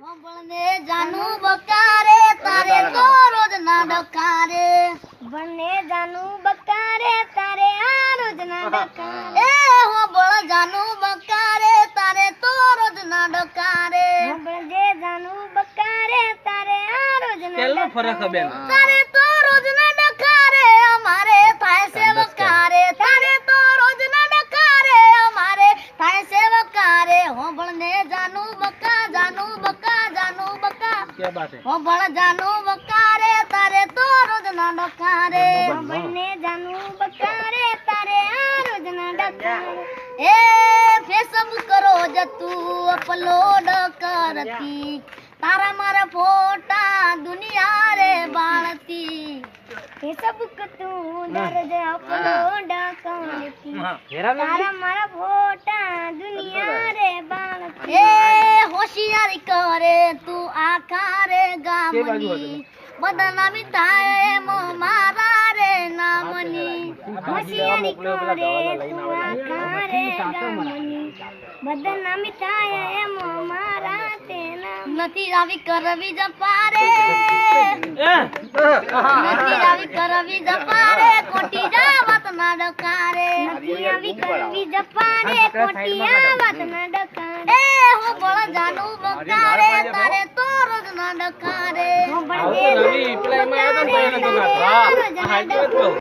બને જાનું બકારે તારે તો રોજ ના ડકારે બને જાનું બકારે તારે આ રોજ ના ડકારે એ હો બળ જાનું બકારે તારે તો રોજ ના ડકારે બળજે જાનું બકારે તારે આ રોજ ના કેટલો ફરક હે બેન તારે તો રોજ ના ડકારે અમારે થાય છે વકારે તારે તો રોજ ના ડકારે અમારે થાય છે વકારે હો બળને જાનું બકા જાનું બકા જાનું બકા क्या बात है હો બળ જાનું બકારે તારે તો રોજ ના ડકારે હો બળને જાનું બકારે તારે આ રોજ ના ડકારે એ ફેસબુક રોજ તું અપલોડ કરતી તારા મારા ફોટા દુનિયા રે બાળતી ફેસબુક તું દરરોજ અપલોડ કરતી તારા મારા ફોટા દુનિયા રે બાળતી એ હોશિયારી કરે તું આખા રે ગામની બદનામી થાય એમ મારા રે નામની હોશિયારી કરે તું આખા રે ગામની બદનામી થાય એમ મારા તે નામ નથી આવી કરવી જપારે નથી આવી કરવી જપારે કોટી જાવત ના ડકારે નથી આવી કરવી જપારે કોટી આવત ના ડકારે એ હો બળ જાનું બકારે તારે તો રોજ ના ડકારે હો બળ રવિ પેલા એમાં આવ્યો તો ને તો ના